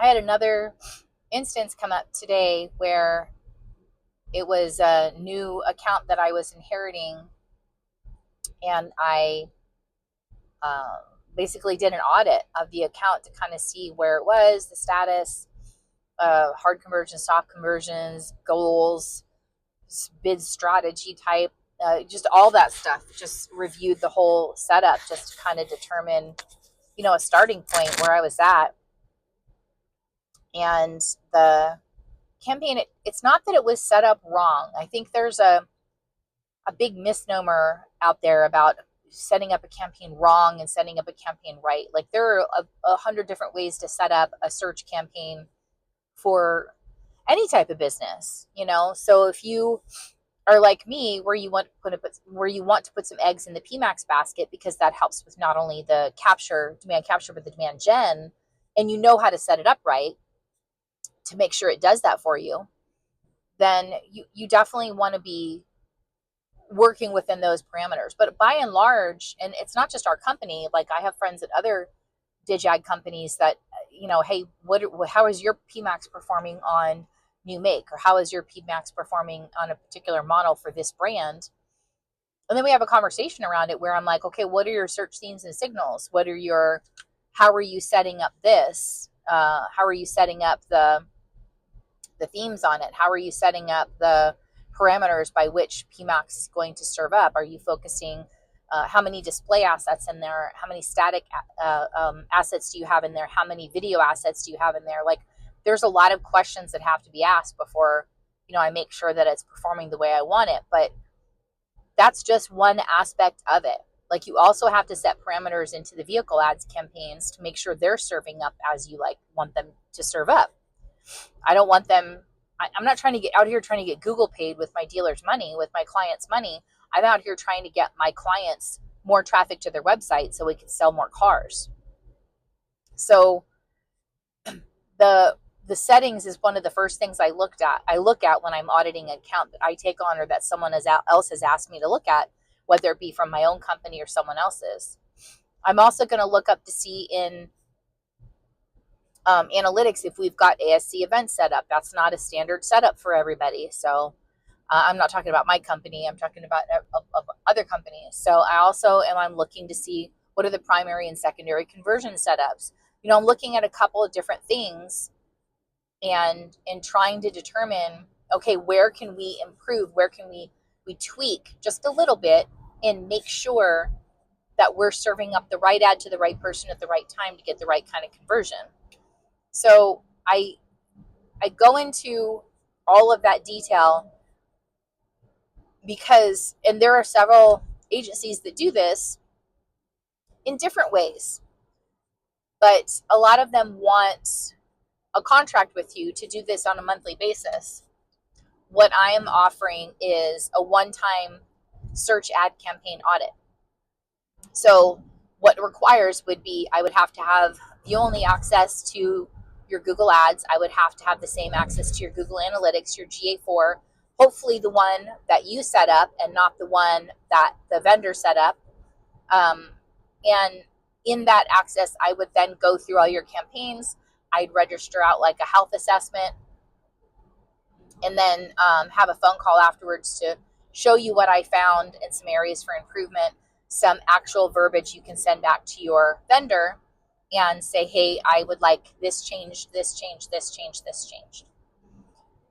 I had another instance come up today where it was a new account that I was inheriting, and I uh, basically did an audit of the account to kind of see where it was, the status, hard conversions, soft conversions, goals, bid strategy type, just all that stuff. Just reviewed the whole setup just to kind of determine, a starting point where I was at. And the campaign, it's not that it was set up wrong. I think there's a big misnomer out there about setting up a campaign wrong and setting up a campaign right. Like there are 100 different ways to set up a search campaign for any type of business, So if you are like me, where you want to put some eggs in the PMAX basket, because that helps with not only the demand capture, but the demand gen, and you know how to set it up right to make sure it does that for you, then you definitely want to be working within those parameters. But by and large, and it's not just our company, like I have friends at other DigAg companies that, hey, how is your PMAX performing on new make, or how is your PMAX performing on a particular model for this brand? And then we have a conversation around it where I'm like, okay, what are your search themes and signals? How are you setting up this? How are you setting up the themes on it? How are you setting up the parameters by which PMAX is going to serve up? Are you focusing how many display assets in there? How many static assets do you have in there? How many video assets do you have in there? Like, there's a lot of questions that have to be asked before, I make sure that it's performing the way I want it. But that's just one aspect of it. Like, you also have to set parameters into the vehicle ads campaigns to make sure they're serving up as you want them to serve up. I don't want them, I'm not trying to get out here trying to get Google paid with my dealer's money, with my client's money. I'm out here trying to get my clients more traffic to their website so we can sell more cars. So the settings is one of the first things I look at when I'm auditing an account that I take on or that someone else has asked me to look at, whether it be from my own company or someone else's. I'm also going to look up to see in analytics if we've got ASC events set up. That's not a standard setup for everybody. So I'm not talking about my company. I'm talking about of other companies. So I'm looking to see what are the primary and secondary conversion setups. I'm looking at a couple of different things and trying to determine, okay, where can we improve? Where can we tweak just a little bit and make sure that we're serving up the right ad to the right person at the right time to get the right kind of conversion. So I go into all of that detail because, and there are several agencies that do this in different ways, but a lot of them want a contract with you to do this on a monthly basis. What I am offering is a one-time search ad campaign audit. So what it requires would be, I would have to have the only access to your Google Ads. I would have to have the same access to your Google Analytics, your GA4, hopefully the one that you set up and not the one that the vendor set up. And in that access, I would then go through all your campaigns. I'd register out like a health assessment, and then have a phone call afterwards to show you what I found and some areas for improvement, some actual verbiage you can send back to your vendor and say, hey, I would like this changed, this changed, this changed, this changed.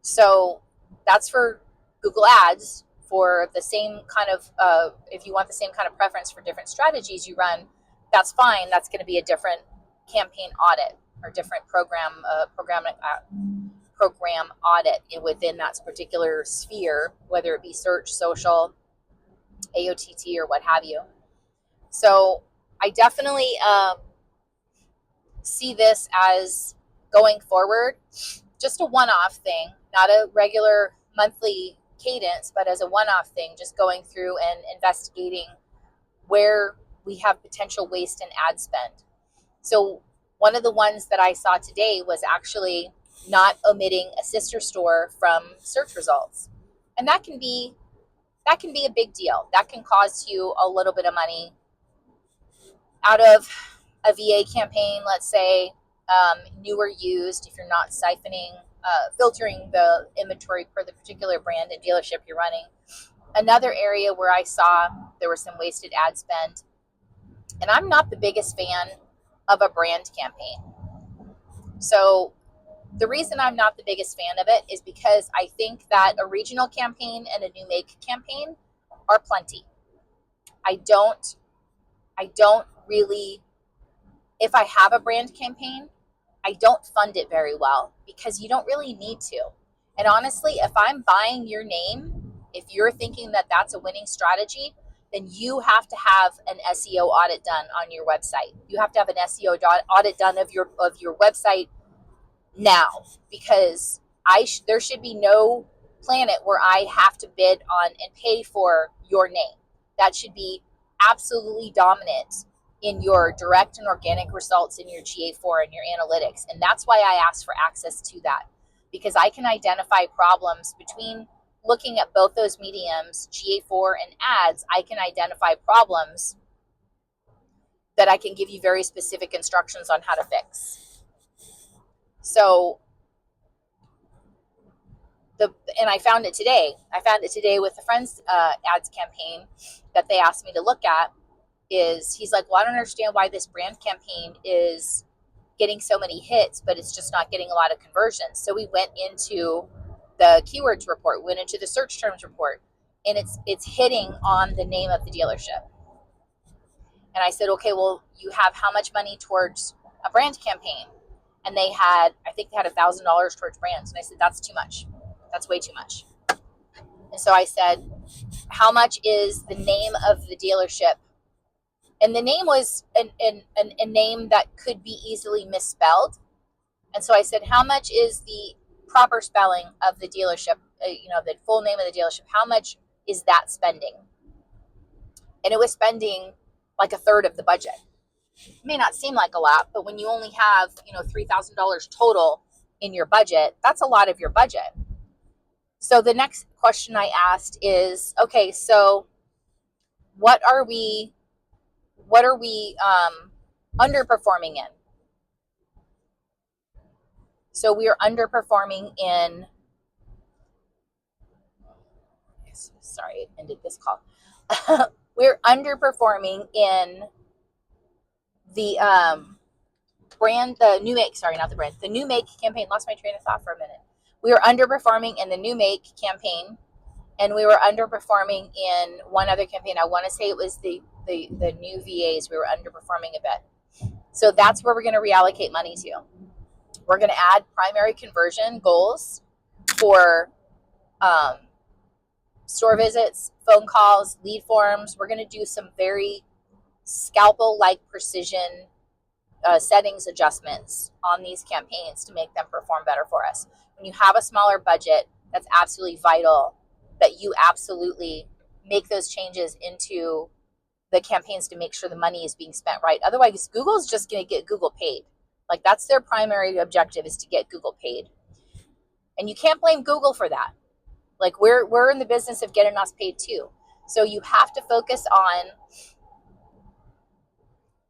So that's for Google Ads. For the same kind of, if you want the same kind of preference for different strategies you run, that's fine. That's going to be a different campaign audit or different program audit within that particular sphere, whether it be search, social, AOTT, or what have you. So I definitely see this as, going forward, just a one-off thing, not a regular monthly cadence, but as a one-off thing, just going through and investigating where we have potential waste in ad spend. So one of the ones that I saw today was actually not omitting a sister store from search results. And that can be a big deal. That can cost you a little bit of money out of a VA campaign, let's say. new or used, if you're not siphoning, filtering the inventory per the particular brand and dealership you're running. Another area where I saw there was some wasted ad spend, and I'm not the biggest fan of a brand campaign. So the reason I'm not the biggest fan of it is because I think that a regional campaign and a new make campaign are plenty. I don't really, if I have a brand campaign, I don't fund it very well because you don't really need to. And honestly, if I'm buying your name, if you're thinking that that's a winning strategy, then you have to have an SEO audit done on your website. You have to have an SEO audit done of your website now, because there should be no planet where I have to bid on and pay for your name. That should be absolutely dominant in your direct and organic results in your GA4 and your analytics. And that's why I asked for access to that, because I can identify problems between looking at both those mediums, GA4 and ads. I can identify problems that I can give you very specific instructions on how to fix. So, and I found it today. I found it today with the Friends ads campaign that they asked me to look at. He's like, well, I don't understand why this brand campaign is getting so many hits, but it's just not getting a lot of conversions. So we went into the keywords report, went into the search terms report, and it's hitting on the name of the dealership. And I said, okay, well, you have how much money towards a brand campaign? And I think they had $1,000 towards brands. And I said, that's too much. That's way too much. And so I said, how much is the name of the dealership? And the name was a name that could be easily misspelled. And so I said, how much is the proper spelling of the dealership, the full name of the dealership? How much is that spending? And it was spending like a third of the budget. It may not seem like a lot, but when you only have, $3,000 total in your budget, that's a lot of your budget. So the next question I asked is, okay, so what are we underperforming in? So we are underperforming in, sorry, it ended this call. We're underperforming in the the new make campaign. Lost my train of thought for a minute. We were underperforming in the new make campaign, and we were underperforming in one other campaign. I want to say it was the new VAs. We were underperforming a bit. So that's where we're going to reallocate money to. We're going to add primary conversion goals for store visits, phone calls, lead forms. We're going to do some very scalpel-like precision settings adjustments on these campaigns to make them perform better for us. When you have a smaller budget, that's absolutely vital that you absolutely make those changes into the campaigns to make sure the money is being spent right. Otherwise, Google's just going to get Google paid. Like, that's their primary objective, is to get Google paid. And you can't blame Google for that. Like, we're in the business of getting us paid too. So you have to focus on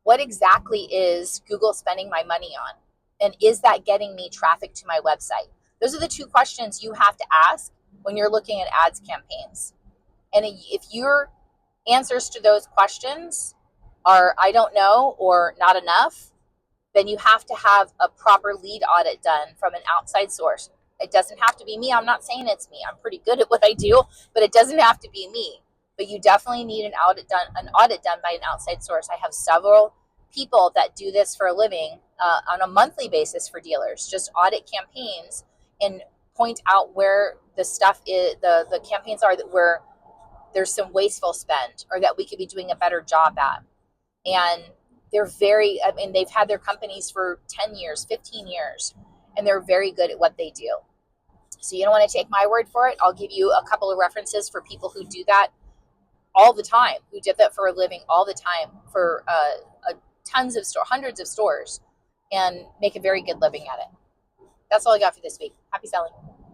what exactly is Google spending my money on? And is that getting me traffic to my website? Those are the two questions you have to ask when you're looking at ads campaigns. And if your answers to those questions are I don't know or not enough, then you have to have a proper lead audit done from an outside source. It doesn't have to be me. I'm not saying it's me. I'm pretty good at what I do, but it doesn't have to be me. But you definitely need an audit done by an outside source. I have several people that do this for a living on a monthly basis for dealers, just audit campaigns and point out where the stuff is, the campaigns are that where there's some wasteful spend or that we could be doing a better job at. And they've had their companies for 10 years, 15 years, and they're very good at what they do. So you don't want to take my word for it. I'll give you a couple of references for people who do that all the time, who did that for a living all the time for hundreds of stores, and make a very good living at it. That's all I got for this week. Happy selling.